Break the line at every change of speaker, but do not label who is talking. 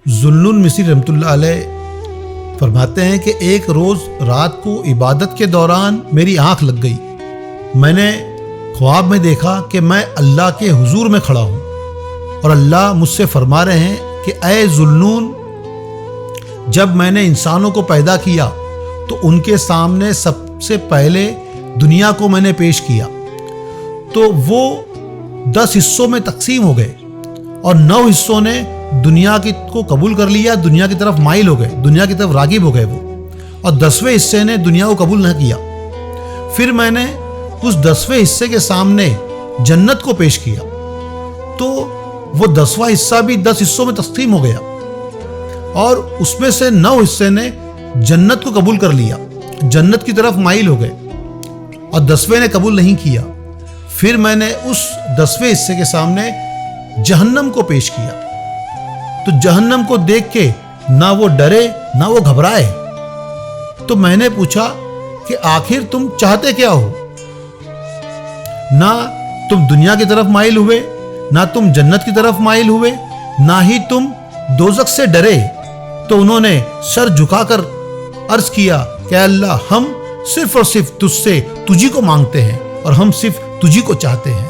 ذوالنون مصری رحمۃ اللہ علیہ فرماتے ہیں کہ ایک روز رات کو عبادت کے دوران میری آنکھ لگ گئی. میں نے خواب میں دیکھا کہ میں اللہ کے حضور میں کھڑا ہوں اور اللہ مجھ سے فرما رہے ہیں کہ اے ذوالنون، جب میں نے انسانوں کو پیدا کیا تو ان کے سامنے سب سے پہلے دنیا کو میں نے پیش کیا، تو وہ 10 حصوں میں تقسیم ہو گئے اور 9 حصوں نے دنیا کو قبول کر لیا، دنیا کی طرف مائل ہو گئے، دنیا کی طرف راغب ہو گئے وہ، اور 10ویں حصے نے دنیا کو قبول نہ کیا. پھر میں نے اس 10ویں حصے کے سامنے جنت کو پیش کیا تو وہ 10واں حصہ بھی 10 حصوں میں تقسیم ہو گیا اور اس میں سے 9 حصے نے جنت کو قبول کر لیا، جنت کی طرف مائل ہو گئے، اور 10ویں نے قبول نہیں کیا. پھر میں نے اس 10ویں حصے کے سامنے جہنم کو پیش کیا تو جہنم کو دیکھ کے نہ وہ ڈرے نہ وہ گھبرائے. تو میں نے پوچھا کہ آخر تم چاہتے کیا ہو؟ نہ تم دنیا کی طرف مائل ہوئے، نہ تم جنت کی طرف مائل ہوئے، نہ ہی تم دوزخ سے ڈرے. تو انہوں نے سر جھکا کر عرض کیا کہ اللہ، ہم صرف اور صرف تجھ سے تجھی کو مانگتے ہیں اور ہم صرف تجھی کو چاہتے ہیں.